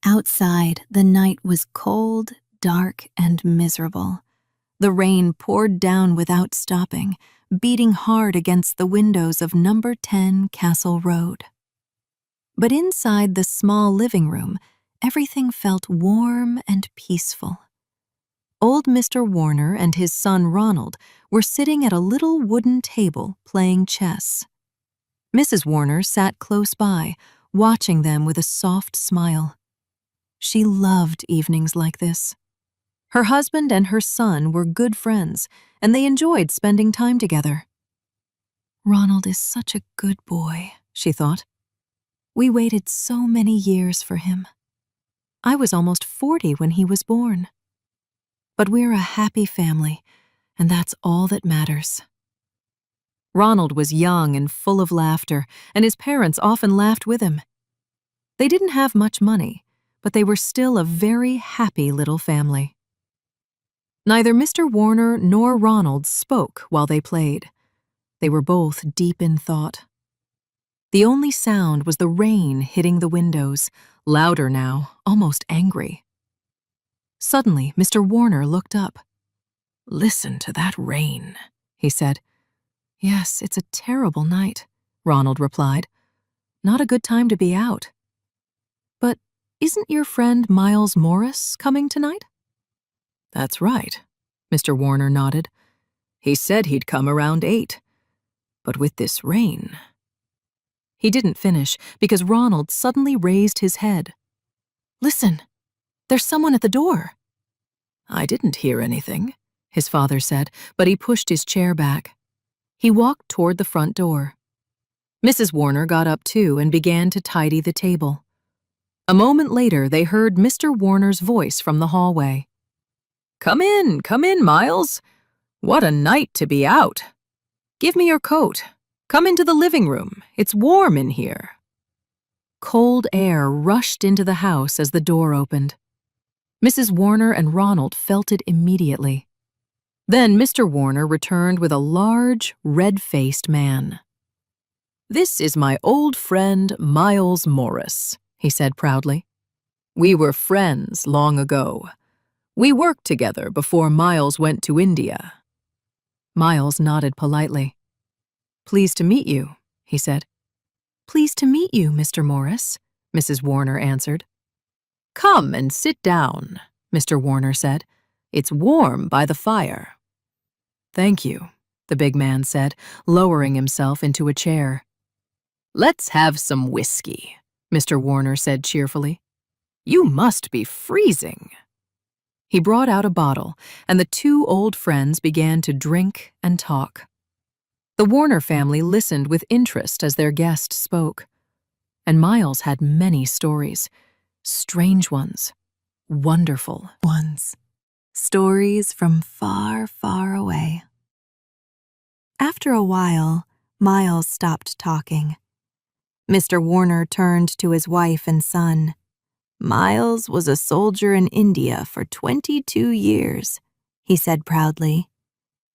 Outside, the night was cold, dark, and miserable. The rain poured down without stopping, beating hard against the windows of number 10 Castle Road. But inside the small living room, everything felt warm and peaceful. Old Mr. Warner and his son Ronald were sitting at a little wooden table playing chess. Mrs. Warner sat close by, watching them with a soft smile. She loved evenings like this. Her husband and her son were good friends, and they enjoyed spending time together. "Ronald is such a good boy," she thought. "We waited so many years for him. I was almost 40 when he was born. But we're a happy family, and that's all that matters." Ronald was young and full of laughter, and his parents often laughed with him. They didn't have much money, but they were still a very happy little family. Neither Mr. Warner nor Ronald spoke while they played. They were both deep in thought. The only sound was the rain hitting the windows, louder now, almost angry. Suddenly, Mr. Warner looked up. "Listen to that rain," he said. "Yes, it's a terrible night," Ronald replied. "Not a good time to be out." "But isn't your friend Miles Morris coming tonight?" "That's right," Mr. Warner nodded. "He said he'd come around 8. But with this rain—" He didn't finish because Ronald suddenly raised his head. "Listen, there's someone at the door." "I didn't hear anything," his father said, but he pushed his chair back. He walked toward the front door. Mrs. Warner got up too and began to tidy the table. A moment later, they heard Mr. Warner's voice from the hallway. Come in, Miles. What a night to be out. Give me your coat. Come into the living room. It's warm in here." Cold air rushed into the house as the door opened. Mrs. Warner and Ronald felt it immediately. Then Mr. Warner returned with a large, red-faced man. "This is my old friend, Miles Morris," he said proudly. "We were friends long ago. We worked together before Miles went to India." Miles nodded politely. "Pleased to meet you," he said. "Pleased to meet you, Mr. Morris," Mrs. Warner answered. "Come and sit down," Mr. Warner said. "It's warm by the fire." "Thank you," the big man said, lowering himself into a chair. "Let's have some whiskey," Mr. Warner said cheerfully. "You must be freezing." He brought out a bottle, and the two old friends began to drink and talk. The Warner family listened with interest as their guest spoke. And Miles had many stories, strange ones, wonderful ones, stories from far, far away. After a while, Miles stopped talking. Mr. Warner turned to his wife and son. "Miles was a soldier in India for 22 years, he said proudly.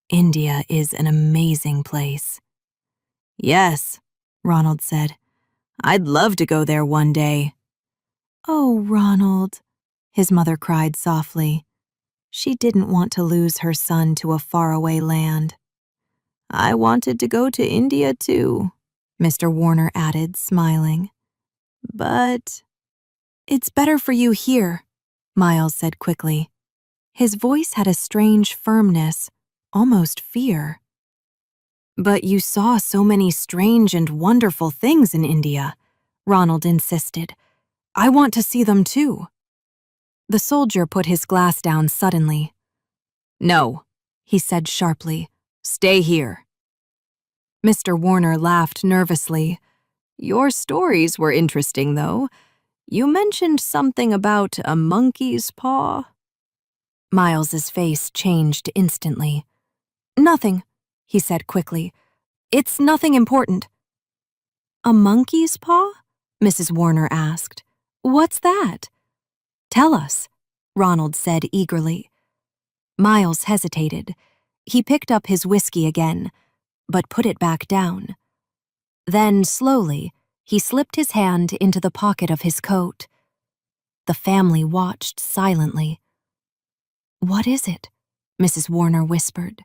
"India is an amazing place." "Yes," Ronald said. "I'd love to go there one day." "Oh, Ronald," his mother cried softly. She didn't want to lose her son to a faraway land. "I wanted to go to India too," Mr. Warner added, smiling. "But—" "It's better for you here," Miles said quickly. His voice had a strange firmness, almost fear. "But you saw so many strange and wonderful things in India," Ronald insisted. "I want to see them too." The soldier put his glass down suddenly. "No," he said sharply. "Stay here." Mr. Warner laughed nervously. "Your stories were interesting, though. You mentioned something about a monkey's paw." Miles's face changed instantly. "Nothing," he said quickly. "It's nothing important." "A monkey's paw?" Mrs. Warner asked. "What's that?" "Tell us," Ronald said eagerly. Miles hesitated. He picked up his whiskey again, but put it back down. Then, slowly, he slipped his hand into the pocket of his coat. The family watched silently. "What is it?" Mrs. Warner whispered.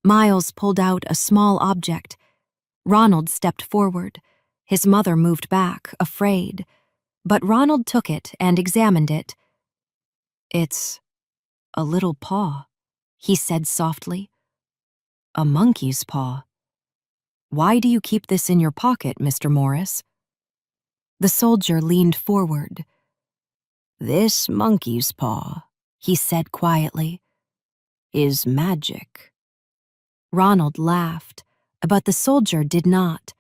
Miles pulled out a small object. Ronald stepped forward. His mother moved back, afraid. But Ronald took it and examined it. "It's a little paw," he said softly. "A monkey's paw. Why do you keep this in your pocket, Mr. Morris?" The soldier leaned forward. "This monkey's paw," he said quietly, "is magic." Ronald laughed, but the soldier did not.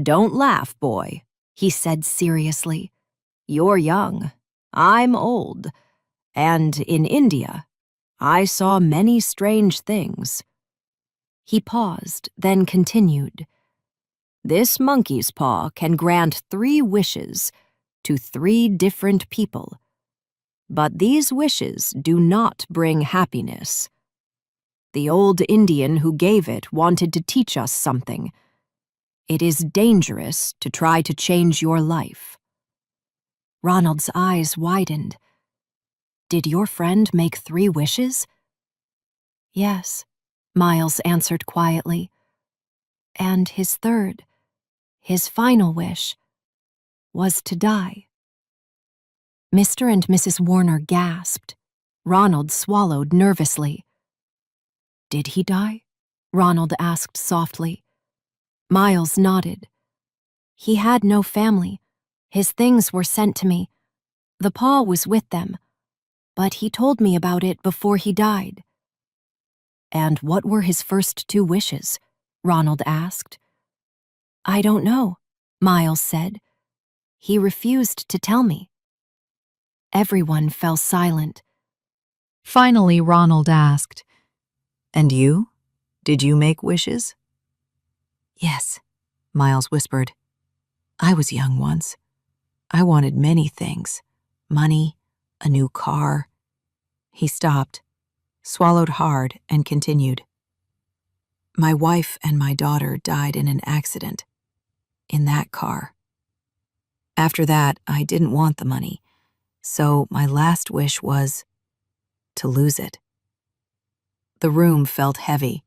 "Don't laugh, boy," he said seriously. "You're young. I'm old. And in India, I saw many strange things." He paused, then continued. "This monkey's paw can grant 3 wishes to 3 different people. But these wishes do not bring happiness. The old Indian who gave it wanted to teach us something. It is dangerous to try to change your life." Ronald's eyes widened. "Did your friend make 3 wishes?" "Yes," Miles answered quietly. "And his third, his final wish, was to die." Mr. and Mrs. Warner gasped. Ronald swallowed nervously. "Did he die?" Ronald asked softly. Miles nodded. "He had no family. His things were sent to me. The paw was with them, but he told me about it before he died." "And what were his first 2 wishes?" Ronald asked. "I don't know," Miles said. "He refused to tell me." Everyone fell silent. Finally, Ronald asked, "And you? Did you make wishes?" "Yes," Miles whispered. "I was young once. I wanted many things. Money, a new car." He stopped, swallowed hard, and continued. "My wife and my daughter died in an accident. In that car. After that, I didn't want the money, so my last wish was to lose it." The room felt heavy.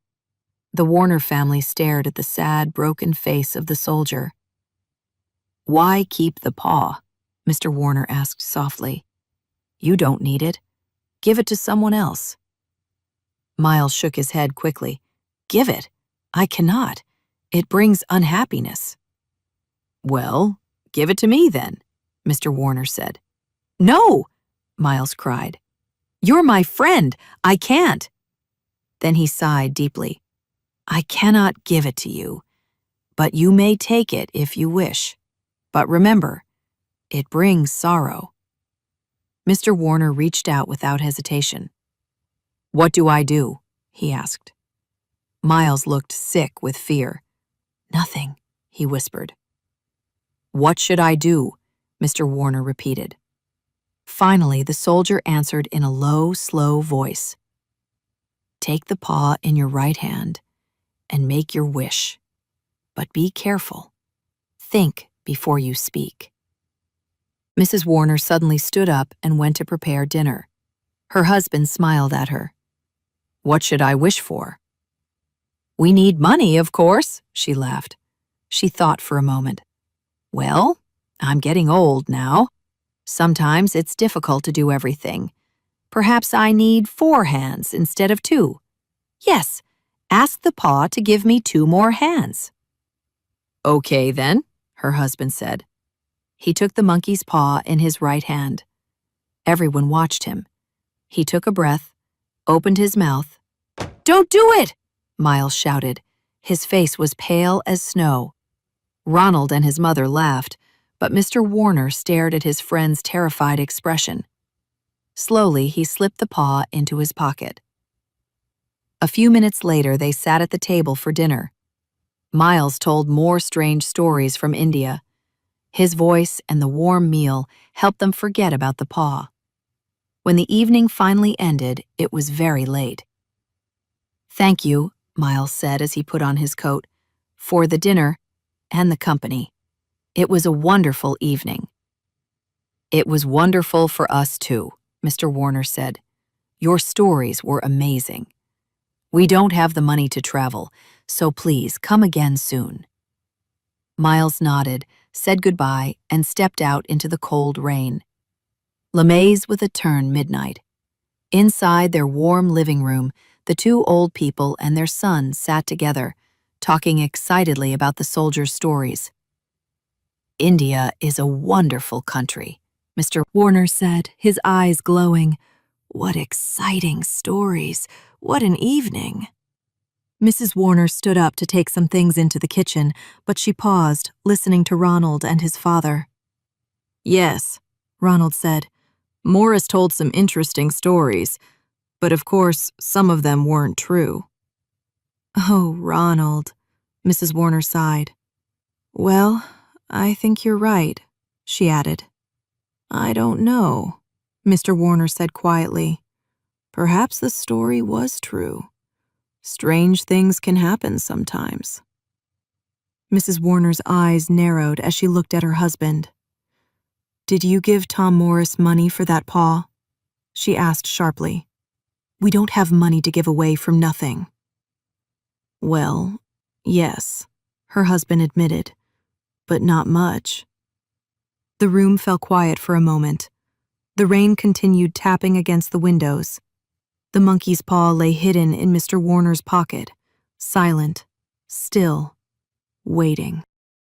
The Warner family stared at the sad, broken face of the soldier. "Why keep the paw?" Mr. Warner asked softly. "You don't need it. Give it to someone else." Miles shook his head quickly. "Give it? I cannot. It brings unhappiness." "Well, give it to me then," Mr. Warner said. "No!" Miles cried. "You're my friend. I can't." Then he sighed deeply. "I cannot give it to you, but you may take it if you wish. But remember, it brings sorrow." Mr. Warner reached out without hesitation. "What do I do?" he asked. Miles looked sick with fear. "Nothing," he whispered. "What should I do?" Mr. Warner repeated. Finally, the soldier answered in a low, slow voice. "Take the paw in your right hand and make your wish. But be careful. Think before you speak." Mrs. Warner suddenly stood up and went to prepare dinner. Her husband smiled at her. "What should I wish for?" "We need money, of course," she laughed. She thought for a moment. "Well, I'm getting old now. Sometimes it's difficult to do everything. Perhaps I need 4 hands instead of 2. Yes, ask the paw to give me 2 more hands." "Okay, then," her husband said. He took the monkey's paw in his right hand. Everyone watched him. He took a breath, opened his mouth. "Don't do it!" Miles shouted. His face was pale as snow. Ronald and his mother laughed, but Mr. Warner stared at his friend's terrified expression. Slowly, he slipped the paw into his pocket. A few minutes later, they sat at the table for dinner. Miles told more strange stories from India. His voice and the warm meal helped them forget about the paw. When the evening finally ended, it was very late. "Thank you," Miles said as he put on his coat, "for the dinner and the company. It was a wonderful evening." It was wonderful for us too, Mr. Warner said. Your stories were amazing. We don't have the money to travel, so please come again soon. Miles nodded, said goodbye, and stepped out into the cold rain. LeMay's with a turn midnight. Inside their warm living room, the two old people and their son sat together, talking excitedly about the soldiers' stories. India is a wonderful country, Mr. Warner said, his eyes glowing. What exciting stories! What an evening! Mrs. Warner stood up to take some things into the kitchen, but she paused, listening to Ronald and his father. Yes, Ronald said. Morris told some interesting stories, but of course, some of them weren't true. Oh, Ronald, Mrs. Warner sighed. Well, I think you're right, she added. I don't know, Mr. Warner said quietly. Perhaps the story was true. Strange things can happen sometimes. Mrs. Warner's eyes narrowed as she looked at her husband. Did you give Tom Morris money for that paw? She asked sharply. We don't have money to give away from nothing. Well, yes, her husband admitted, but not much. The room fell quiet for a moment. The rain continued tapping against the windows. The monkey's paw lay hidden in Mr. Warner's pocket, silent, still, waiting.